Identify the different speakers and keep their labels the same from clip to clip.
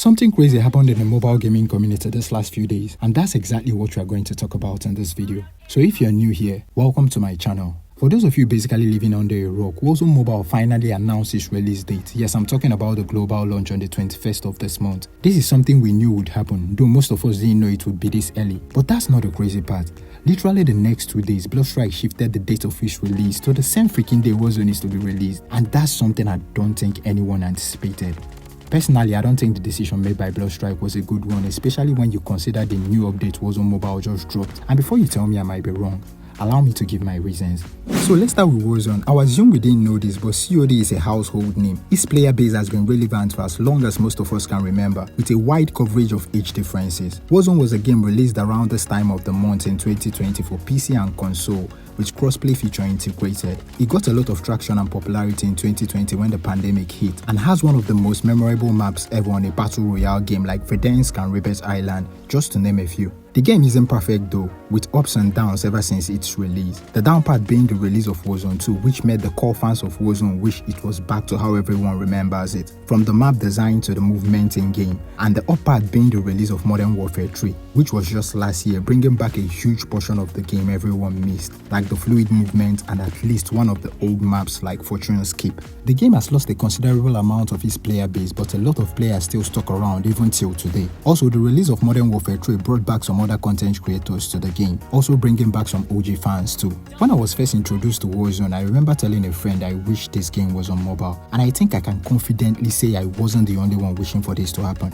Speaker 1: Something crazy happened in the mobile gaming community this last few days, and that's exactly what we are going to talk about in this video. So if you're new here, welcome to my channel. For those of you basically living under a rock, Warzone Mobile finally announced its release date. Yes, I'm talking about the global launch on the 21st of this month. This is something we knew would happen, though most of us didn't know it would be this early. But that's not the crazy part. Literally the next 2 days, BloodStrike shifted the date of its release to the same freaking day Warzone is to be released, and that's something I don't think anyone anticipated. Personally, I don't think the decision made by BloodStrike was a good one, especially when you consider the new update Warzone Mobile just dropped. And before you tell me I might be wrong, allow me to give my reasons. So let's start with Warzone. I assume we didn't know this, but COD is a household name. Its player base has been relevant for as long as most of us can remember, with a wide coverage of age differences. Warzone was a game released around this time of the month in 2020 for PC and console, with crossplay feature integrated. It got a lot of traction and popularity in 2020 when the pandemic hit, and has one of the most memorable maps ever on a battle royale game like Verdansk and Rebels Island, just to name a few. The game isn't perfect though, with ups and downs ever since its release. The down part being the release of Warzone 2, which made the core fans of Warzone wish it was back to how everyone remembers it, from the map design to the movement in game, and the up part being the release of Modern Warfare 3, which was just last year, bringing back a huge portion of the game everyone missed, like the fluid movement and at least one of the old maps like Fortune's Keep. The game has lost a considerable amount of its player base, but a lot of players still stuck around even till today. Also, the release of Modern Warfare 3 brought back some other content creators to the game, also bringing back some OG fans too. When I was first introduced to Warzone, I remember telling a friend I wished this game was on mobile, and I think I can confidently say I wasn't the only one wishing for this to happen.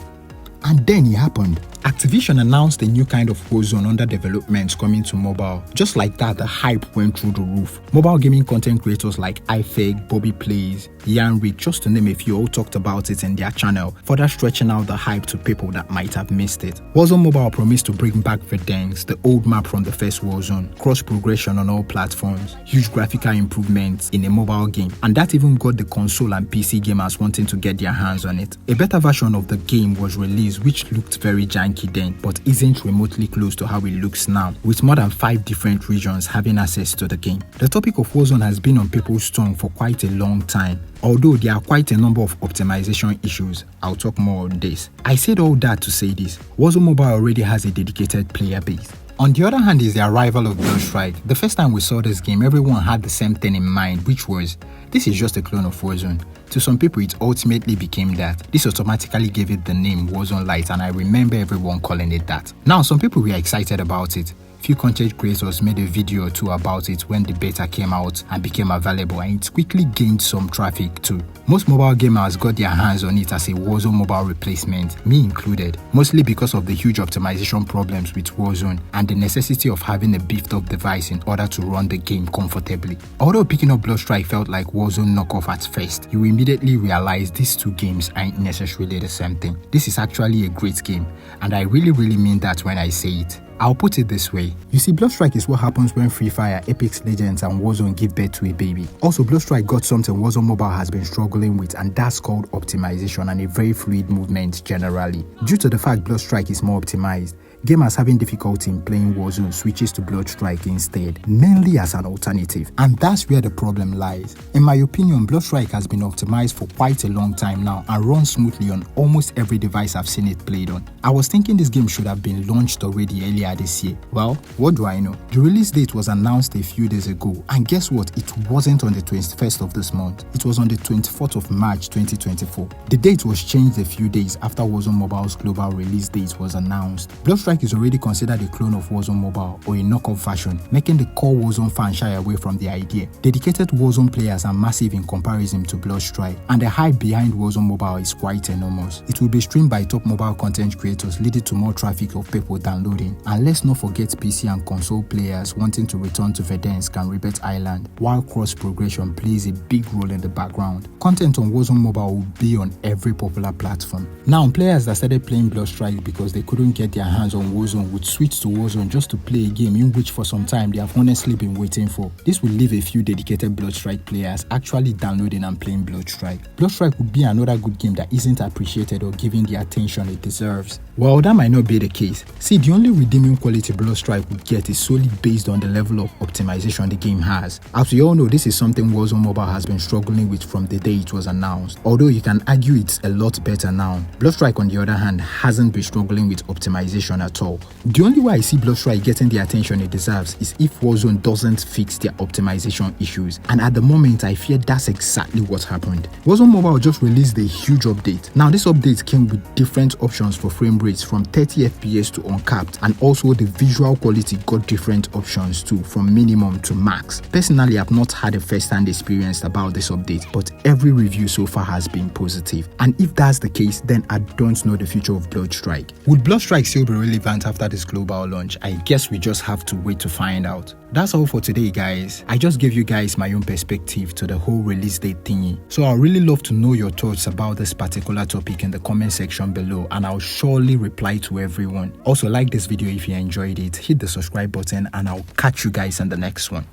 Speaker 1: And then it happened. Activision announced a new kind of Warzone under development coming to mobile. Just like that, the hype went through the roof. Mobile gaming content creators like iFake, Bobby Plays, Yanrick, just to name a few, all talked about it in their channel, further stretching out the hype to people that might have missed it. Warzone Mobile promised to bring back Verdansk, the old map from the first Warzone, cross progression on all platforms, huge graphical improvements in a mobile game, and that even got the console and PC gamers wanting to get their hands on it. A better version of the game was released, which looked very janky then, but isn't remotely close to how it looks now, with more than 5 different regions having access to the game. The topic of Warzone has been on people's tongue for quite a long time, although there are quite a number of optimization issues. I'll talk more on this. I said all that to say this: Warzone Mobile already has a dedicated player base. On the other hand is the arrival of BloodStrike. The first time we saw this game, everyone had the same thing in mind, which was, this is just a clone of Warzone. To some people, it ultimately became that. This automatically gave it the name Warzone Lite, and I remember everyone calling it that. Now, some people were excited about it. Few content creators made a video or two about it when the beta came out and became available, and it quickly gained some traffic too. Most mobile gamers got their hands on it as a Warzone Mobile replacement, me included, mostly because of the huge optimization problems with Warzone and the necessity of having a beefed up device in order to run the game comfortably. Although picking up BloodStrike felt like Warzone knockoff at first, you immediately realize these two games aren't necessarily the same thing. This is actually a great game, and I really mean that when I say it. I'll put it this way. You see, BloodStrike is what happens when Free Fire, Apex Legends and Warzone give birth to a baby. Also, BloodStrike got something Warzone Mobile has been struggling with, and that's called optimization and a very fluid movement generally. Due to the fact BloodStrike is more optimized, gamers having difficulty in playing Warzone switches to BloodStrike instead, mainly as an alternative, and that's where the problem lies. In my opinion, BloodStrike has been optimized for quite a long time now and runs smoothly on almost every device I've seen it played on. I was thinking this game should have been launched already earlier this year. Well, what do I know? The release date was announced a few days ago, and guess what? It wasn't on the 21st of this month. It was on the 24th of March 2024. The date was changed a few days after Warzone Mobile's global release date was announced. BloodStrike is already considered a clone of Warzone Mobile or a knockoff version, making the core Warzone fans shy away from the idea. Dedicated Warzone players are massive in comparison to BloodStrike, and the hype behind Warzone Mobile is quite enormous. It will be streamed by top mobile content creators, leading to more traffic of people downloading. And let's not forget PC and console players wanting to return to Verdansk and Rebels Island, while cross progression plays a big role in the background. Content on Warzone Mobile will be on every popular platform. Now, players that started playing BloodStrike because they couldn't get their hands on on Warzone would switch to Warzone just to play a game in which for some time they have honestly been waiting for. This will leave a few dedicated BloodStrike players actually downloading and playing BloodStrike. BloodStrike would be another good game that isn't appreciated or given the attention it deserves. Well, that might not be the case. See, the only redeeming quality BloodStrike would get is solely based on the level of optimization the game has. As we all know, this is something Warzone Mobile has been struggling with from the day it was announced, although you can argue it's a lot better now. BloodStrike, on the other hand, hasn't been struggling with optimization at all. The only way I see BloodStrike getting the attention it deserves is if Warzone doesn't fix their optimization issues, and at the moment I fear that's exactly what happened. Warzone Mobile just released a huge update. Now this update came with different options for frame rates from 30 FPS to uncapped, and also the visual quality got different options too, from minimum to max. Personally, I've not had a first-hand experience about this update, but every review so far has been positive, and if that's the case, then I don't know the future of BloodStrike. Would BloodStrike still be relevant after this global launch? I guess we just have to wait to find out. That's all for today, guys. I just gave you guys my own perspective to the whole release date thingy, so I'd really love to know your thoughts about this particular topic in the comment section below, and I'll surely reply to everyone. Also, like this video if you enjoyed it, hit the subscribe button, and I'll catch you guys in the next one.